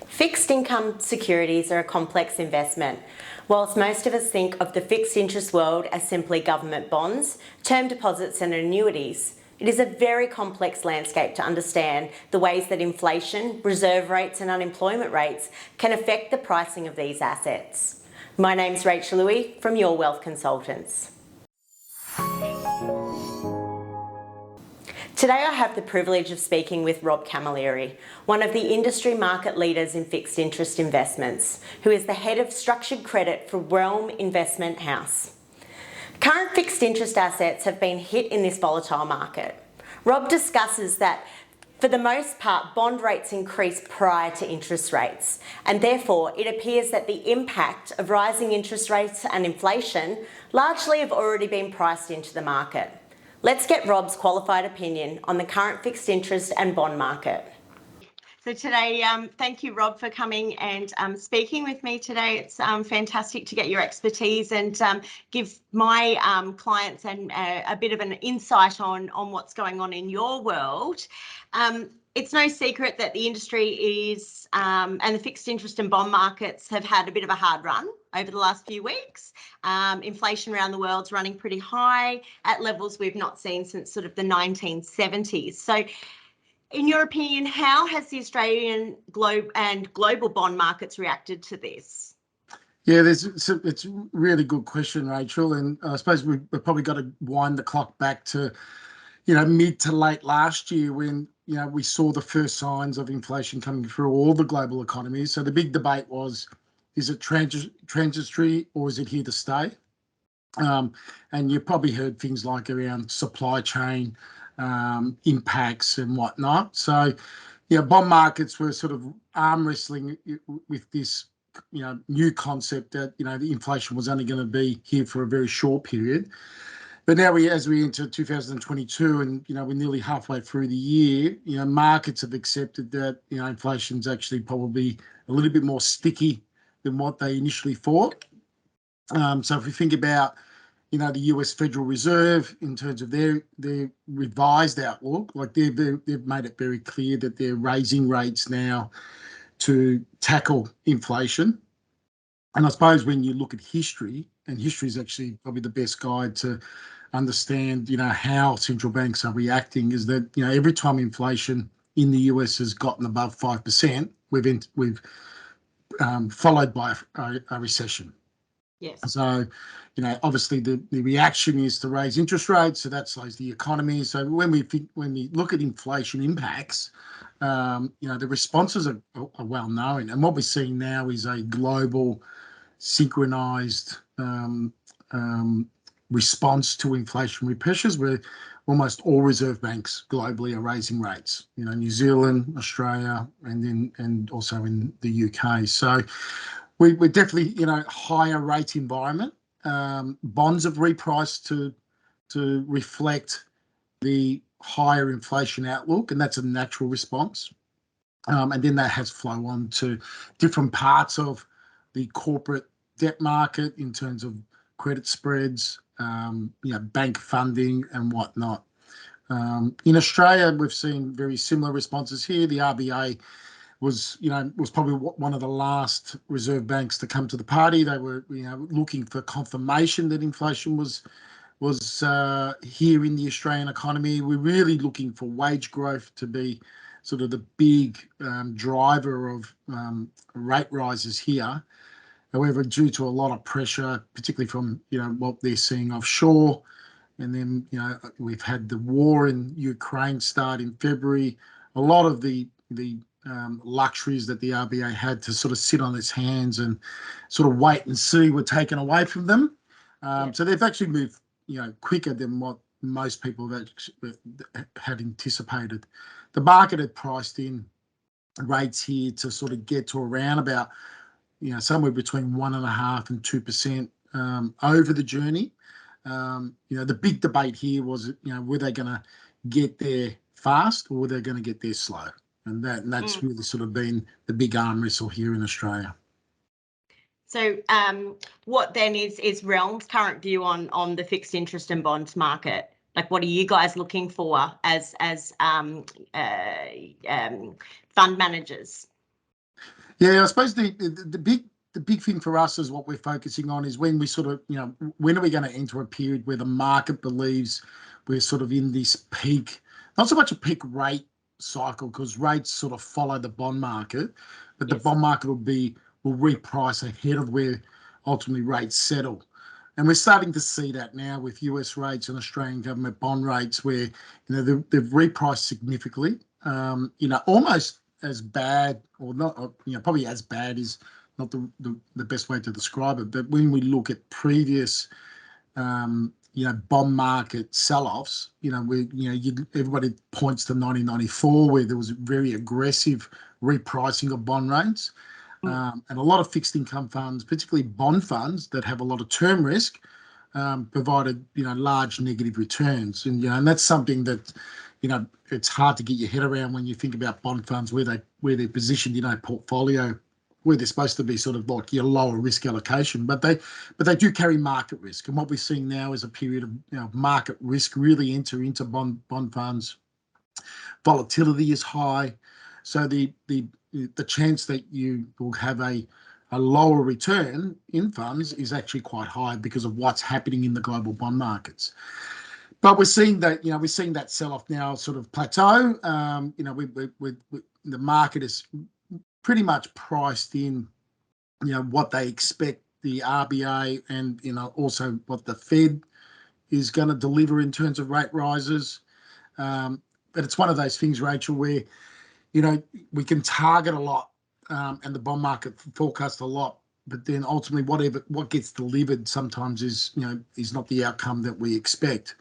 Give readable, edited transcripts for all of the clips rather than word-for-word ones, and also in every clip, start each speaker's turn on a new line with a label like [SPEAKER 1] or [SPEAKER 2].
[SPEAKER 1] Fixed income securities are a complex investment. Whilst most of us think of the fixed interest world as simply government bonds, term deposits and annuities, it is a very complex landscape to understand the ways that inflation, reserve rates and unemployment rates can affect the pricing of these assets. My name's Rachael Ooi from Your Wealth Consultants. Today I have the privilege of speaking with Rob Camilleri, one of the industry market leaders in fixed interest investments, who is the head of structured credit for Realm Investment House. Current fixed interest assets have been hit in this volatile market. Rob discusses that for the most part, bond rates increase prior to interest rates, and therefore it appears that the impact of rising interest rates and inflation largely have already been priced into the market. Let's get Rob's qualified opinion on the current fixed interest and bond market. So today, thank you, Rob, for coming and speaking with me today. It's fantastic to get your expertise and give my clients a bit of an insight on what's going on in your world. It's no secret that the industry is, and the fixed interest and bond markets have had a bit of a hard run over the last few weeks. Inflation around the world's running pretty high at levels we've not seen since sort of the 1970s. So in your opinion, how has the Australian global bond markets reacted to this?
[SPEAKER 2] Yeah, it's a really good question, Rachel. And I suppose we've probably got to wind the clock back to, mid to late last year when, we saw the first signs of inflation coming through all the global economies. So the big debate was, is it transitory or is it here to stay? And you probably heard things like around supply chain impacts and whatnot. So, bond markets were sort of arm wrestling with this, new concept that, the inflation was only going to be here for a very short period. But now as we enter 2022 and, we're nearly halfway through the year, markets have accepted that, inflation's actually probably a little bit more sticky than what they initially thought. So if we think about, the US Federal Reserve in terms of their revised outlook, like they've made it very clear that they're raising rates now to tackle inflation. And I suppose when you look at history, and history is actually probably the best guide to understand, how central banks are reacting, is that, every time inflation in the US has gotten above 5%, we've followed by a recession.
[SPEAKER 1] Yes.
[SPEAKER 2] So, obviously the reaction is to raise interest rates, so that slows the economy. So when we look at inflation impacts, the responses are well known, and what we're seeing now is a global synchronized response to inflationary pressures, where almost all reserve banks globally are raising rates. New Zealand, Australia, and also in the UK. So we're definitely in a higher rate environment. Bonds have repriced to reflect the higher inflation outlook, and that's a natural response. And then that has flow on to different parts of the corporate debt market in terms of credit spreads, bank funding and whatnot. In Australia, we've seen very similar responses here. The RBA was probably one of the last reserve banks to come to the party. They were, looking for confirmation that inflation was here in the Australian economy. We're really looking for wage growth to be sort of the big driver of rate rises here. However, due to a lot of pressure, particularly from what they're seeing offshore, and then we've had the war in Ukraine start in February, a lot of the luxuries that the RBA had to sort of sit on its hands and sort of wait and see were taken away from them. So they've actually moved, quicker than what most people had anticipated. The market had priced in rates here to sort of get to around about, somewhere between 1.5% and 2% over the journey. The big debate here was, were they going to get there fast or were they going to get there slow? And that's really sort of been the big arm wrestle here in Australia.
[SPEAKER 1] So what then is Realm's current view on the fixed interest and bonds market? Like, what are you guys looking for as fund managers?
[SPEAKER 2] Yeah, I suppose the big thing for us is what we're focusing on is when we sort of, when are we going to enter a period where the market believes we're sort of in this peak, not so much a peak rate cycle because rates sort of follow the bond market, but the
[SPEAKER 1] Yes.
[SPEAKER 2] bond market will reprice ahead of where ultimately rates settle. And we're starting to see that now with US rates and Australian government bond rates where, they've repriced significantly, almost as bad or not, probably as bad is not the best way to describe it. But when we look at previous, bond market sell-offs, everybody points to 1994 where there was a very aggressive repricing of bond rates. And a lot of fixed income funds, particularly bond funds that have a lot of term risk, provided large negative returns, and that's something that it's hard to get your head around when you think about bond funds where they're positioned in a portfolio where they're supposed to be sort of like your lower risk allocation, but they do carry market risk, and what we're seeing now is a period of market risk really enter into bond funds. Volatility is high, so the chance that you will have a lower return in funds is actually quite high because of what's happening in the global bond markets. But we're seeing that sell off now sort of plateau. The market is pretty much priced in, what they expect the RBA and also what the Fed is going to deliver in terms of rate rises. But it's one of those things, Rachel, where we can target a lot, and the bond market forecast a lot, but then ultimately what gets delivered sometimes is not the outcome that we expect.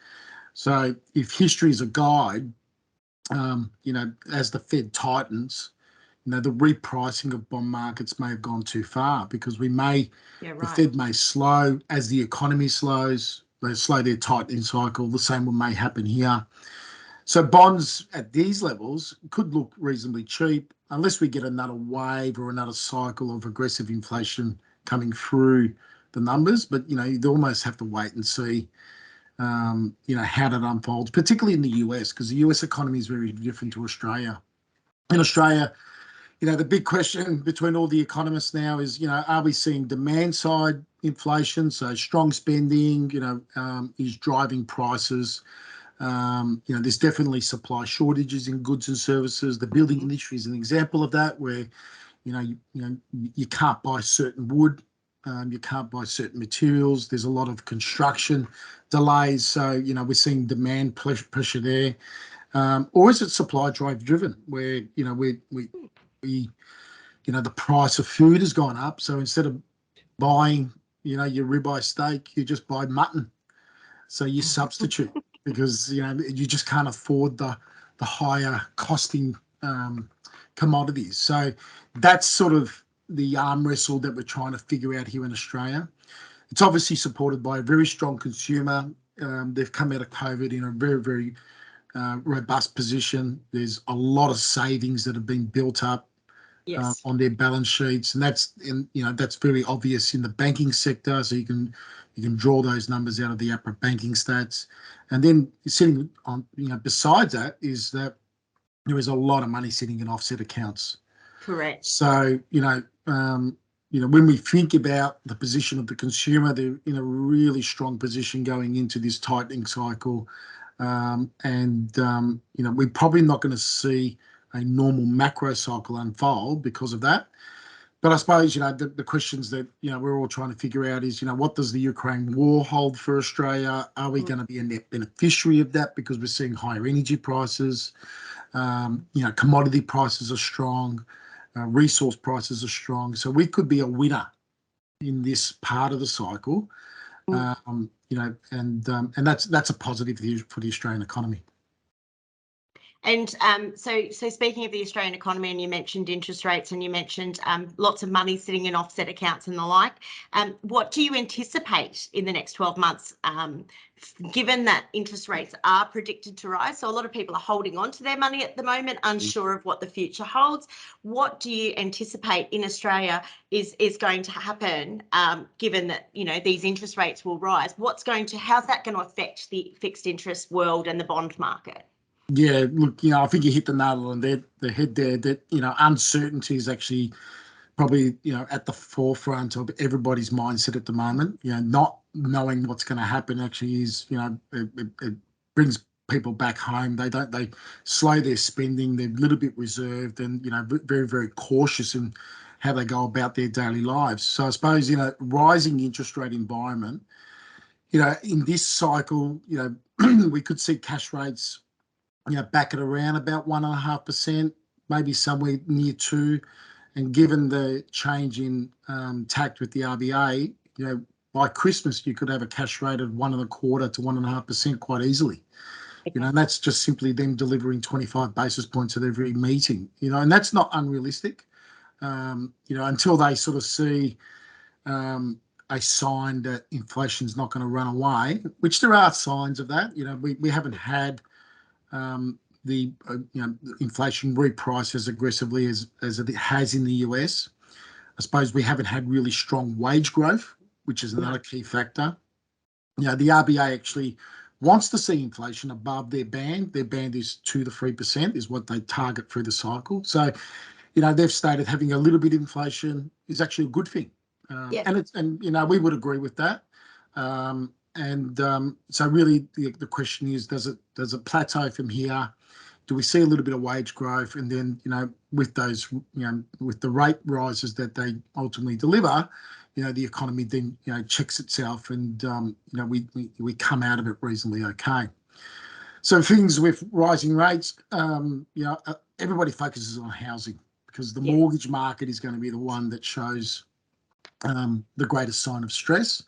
[SPEAKER 2] So if history is a guide, as the Fed tightens, the repricing of bond markets may have gone too far because the Fed may slow as the economy slows. They slow their tightening cycle. The same may happen here. So bonds at these levels could look reasonably cheap unless we get another wave or another cycle of aggressive inflation coming through the numbers. But, you'd almost have to wait and see, how that unfolds, particularly in the US, because the US economy is very different to Australia. In Australia, the big question between all the economists now is, are we seeing demand side inflation? So strong spending, is driving prices. There's definitely supply shortages in goods and services. The building industry is an example of that, where you can't buy certain wood, you can't buy certain materials. There's a lot of construction delays, so we're seeing demand pressure there. Or is it supply drive driven, where the price of food has gone up, so instead of buying your ribeye steak, you just buy mutton, so you substitute because you just can't afford the higher costing commodities. So that's sort of the arm wrestle that we're trying to figure out here in Australia. It's obviously supported by a very strong consumer. They've come out of COVID in a very, very robust position. There's a lot of savings that have been built up on their balance sheets, and that's very obvious in the banking sector. So you can draw those numbers out of the APRA banking stats, and then sitting on besides that is that there is a lot of money sitting in offset accounts.
[SPEAKER 1] Correct.
[SPEAKER 2] So when we think about the position of the consumer, they're in a really strong position going into this tightening cycle, and we're probably not going to see a normal macro cycle unfold because of that. But I suppose, the questions that, we're all trying to figure out is, what does the Ukraine war hold for Australia? Are we going to be a net beneficiary of that because we're seeing higher energy prices? Commodity prices are strong, resource prices are strong. So we could be a winner in this part of the cycle, and that's a positive for the Australian economy.
[SPEAKER 1] And so speaking of the Australian economy, and you mentioned interest rates, and you mentioned lots of money sitting in offset accounts and the like, what do you anticipate in the next 12 months, given that interest rates are predicted to rise? So a lot of people are holding on to their money at the moment, unsure of what the future holds. What do you anticipate in Australia is going to happen, given that these interest rates will rise? How's that going to affect the fixed interest world and the bond market?
[SPEAKER 2] Yeah, look, I think you hit the nail on the head there, that, uncertainty is actually probably, at the forefront of everybody's mindset at the moment. Not knowing what's going to happen actually is, it brings people back home. They slow their spending. They're a little bit reserved and, very, very cautious in how they go about their daily lives. So I suppose, rising interest rate environment, in this cycle, we could see cash rates, back at around about 1.5%, maybe somewhere near 2%. And given the change in tact with the RBA, by Christmas, you could have a cash rate of 1.25% to 1.5% quite easily. And that's just simply them delivering 25 basis points at every meeting, and that's not unrealistic, until they sort of see a sign that inflation's not going to run away, which there are signs of that. We haven't had the inflation reprice as aggressively as it has in the US. I suppose we haven't had really strong wage growth, which is another key factor. The RBA actually wants to see inflation above their band. Their band is 2 to 3% is what they target through the cycle. So, they've stated having a little bit of inflation is actually a good thing. And we would agree with that. So really the question is, does it plateau from here? Do we see a little bit of wage growth? And then, with those, with the rate rises that they ultimately deliver, the economy then, checks itself and, we come out of it reasonably okay. So things with rising rates, everybody focuses on housing because the mortgage market is going to be the one that shows the greatest sign of stress.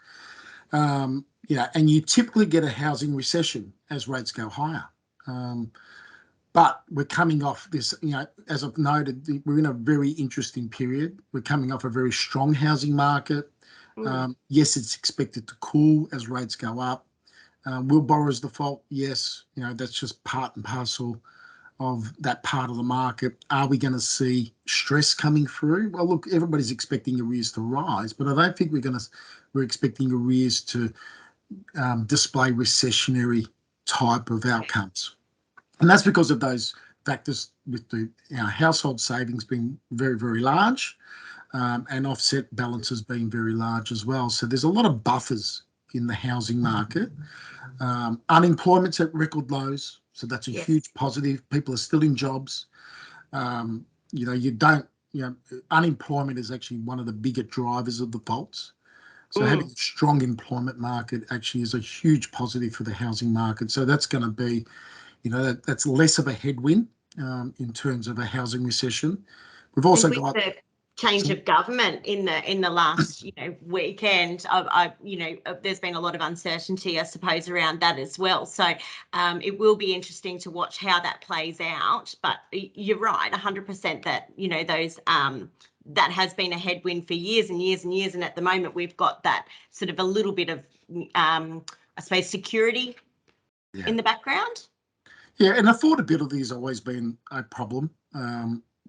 [SPEAKER 2] And you typically get a housing recession as rates go higher. But we're coming off this, as I've noted, we're in a very interesting period. We're coming off a very strong housing market. Yes, it's expected to cool as rates go up. Will borrowers default? Yes. That's just part and parcel of that part of the market. Are we going to see stress coming through? Well, look, everybody's expecting arrears to rise, but I don't think we're expecting arrears to display recessionary type of outcomes. And that's because of those factors with the household savings being very, very large and offset balances being very large as well. So there's a lot of buffers in the housing market. Unemployment's at record lows. So that's a huge positive. People are still in jobs. Unemployment is actually one of the bigger drivers of defaults. So having a strong employment market actually is a huge positive for the housing market. So that's going to be, that's less of a headwind in terms of a housing recession. We've also got
[SPEAKER 1] the change of government in the last weekend. There's been a lot of uncertainty, I suppose, around that as well. So it will be interesting to watch how that plays out. But you're right, 100% that those that has been a headwind for years and years and years, and at the moment we've got that sort of a little bit of I suppose security in the background.
[SPEAKER 2] Yeah, and affordability has always been a problem.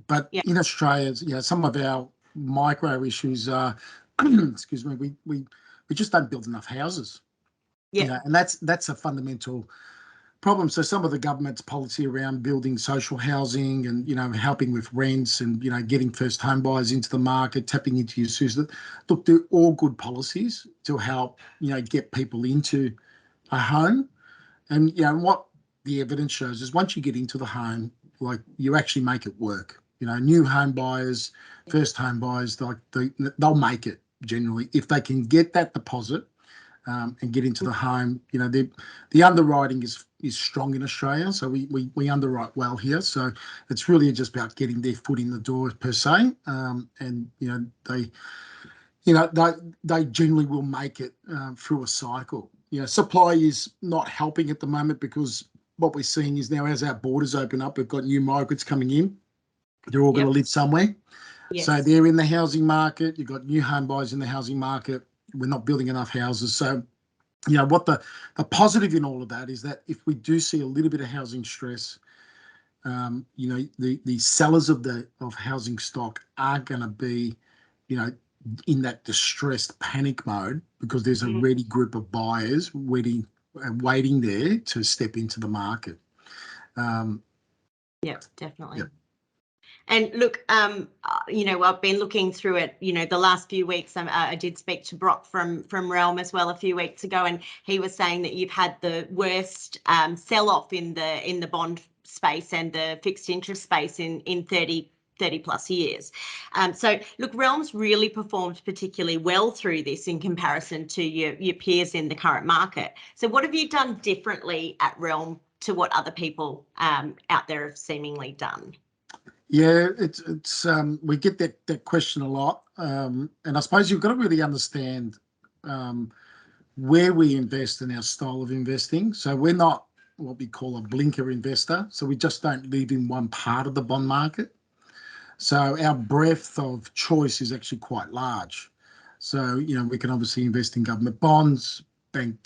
[SPEAKER 2] But in Australia, some of our micro issues are, excuse me, we just don't build enough houses. And that's a fundamental problem. So some of the government's policy around building social housing and, helping with rents and, getting first home buyers into the market, tapping into your system. Look, they're all good policies to help, get people into a home. And, what the evidence shows is once you get into the home, like you actually make it work. New home buyers, first home buyers, like they'll make it generally if they can get that deposit and get into the home. The underwriting is strong in Australia, so we underwrite well here. So it's really just about getting their foot in the door per se, and they generally will make it through a cycle. Supply is not helping at the moment because what we're seeing is now as our borders open up, we've got new migrants coming in. They're all going to live somewhere. So they're in the housing market. You've got new home buyers in the housing market. We're not building enough houses. So, what the positive in all of that is that if we do see a little bit of housing stress, the sellers of housing stock are going to be, in that distressed panic mode because there's a ready group of buyers waiting there to step into the market.
[SPEAKER 1] Definitely. And look, I've been looking through it, the last few weeks. I did speak to Brock from Realm as well a few weeks ago, and he was saying that you've had the worst sell-off in the bond space and the fixed interest space in 30 plus years. So look, Realm's really performed particularly well through this in comparison to your peers in the current market. So what have you done differently at Realm to what other people out there have seemingly done?
[SPEAKER 2] Yeah, it's we get that question a lot, and I suppose you've got to really understand where we invest in our style of investing. So we're not what we call a blinker investor. So we just don't live in one part of the bond market. So our breadth of choice is actually quite large. So we can obviously invest in government bonds, bank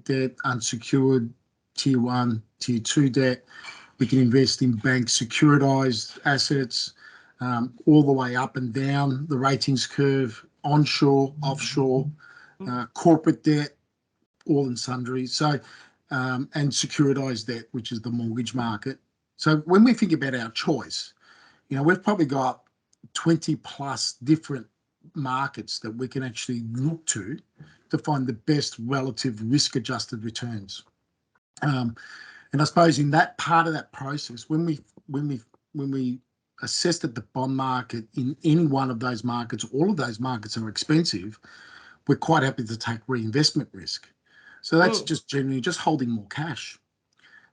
[SPEAKER 2] debt, unsecured, tier 1, tier 2 debt. We can invest in bank securitized assets, all the way up and down the ratings curve, onshore, offshore, corporate debt, all and sundry. So, and securitized debt, which is the mortgage market. So when we think about our choice, we've probably got 20 plus different markets that we can actually look to find the best relative risk adjusted returns. And I suppose in that part of that process, when we assessed that the bond market in any one of those markets, all of those markets are expensive, we're quite happy to take reinvestment risk. So that's just generally just holding more cash.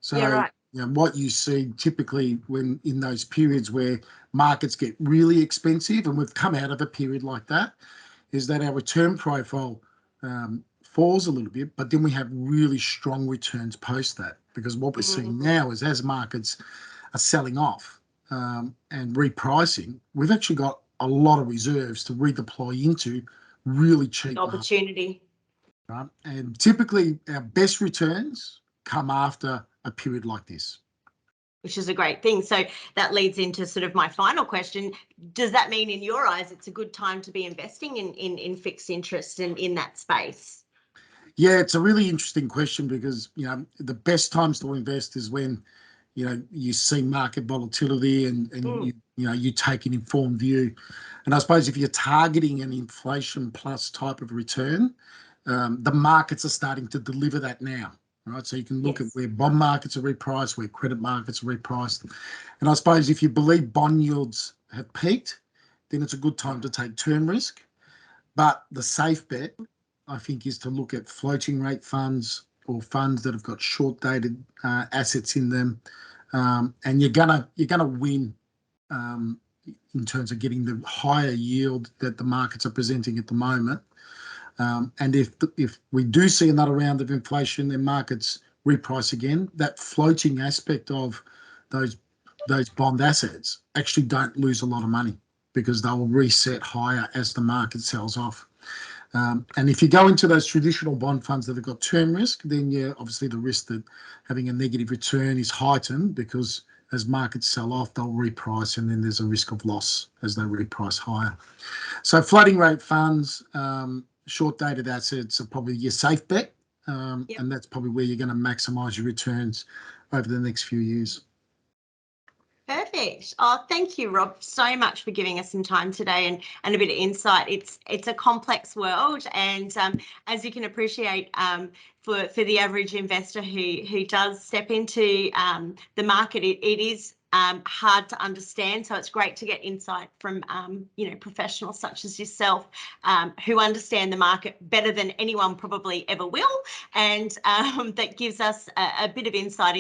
[SPEAKER 2] So
[SPEAKER 1] yeah, right.
[SPEAKER 2] What you see typically when in those periods where markets get really expensive, and we've come out of a period like that, is that our return profile falls a little bit, but then we have really strong returns post that, because what we're seeing now is as markets are selling off and repricing, we've actually got a lot of reserves to redeploy into really cheap
[SPEAKER 1] opportunity.
[SPEAKER 2] Right? And typically our best returns come after a period like this.
[SPEAKER 1] Which is a great thing. So that leads into sort of my final question. Does that mean in your eyes it's a good time to be investing in fixed interest and in that space?
[SPEAKER 2] Yeah, it's a really interesting question, because the best times to invest is when you see market volatility and you take an informed view. And I suppose if you're targeting an inflation plus type of return, the markets are starting to deliver that now. Right, so you can look at where bond markets are repriced, where credit markets are repriced. And I suppose if you believe bond yields have peaked, then it's a good time to take term risk. But the safe bet, I think, is to look at floating rate funds or funds that have got short dated assets in them, and you're gonna win in terms of getting the higher yield that the markets are presenting at the moment. And if we do see another round of inflation and markets reprice again, that floating aspect of those bond assets actually don't lose a lot of money, because they'll reset higher as the market sells off. And if you go into those traditional bond funds that have got term risk, then obviously the risk that having a negative return is heightened, because as markets sell off, they'll reprice, and then there's a risk of loss as they reprice higher. So floating rate funds, short dated assets are probably your safe bet, and that's probably where you're going to maximise your returns over the next few years.
[SPEAKER 1] Perfect. Oh, thank you, Rob, so much for giving us some time today and a bit of insight. It's a complex world, and as you can appreciate, for the average investor who does step into the market, it is hard to understand. So it's great to get insight from professionals such as yourself, who understand the market better than anyone probably ever will, and that gives us a bit of insight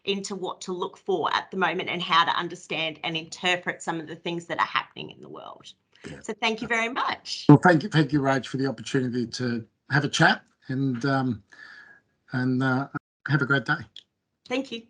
[SPEAKER 1] into what to look for at the moment and how to understand and interpret some of the things that are happening in the world. Yeah. So thank you very much.
[SPEAKER 2] Well, thank you, Rach, for the opportunity to have a chat, and have a great day.
[SPEAKER 1] Thank you.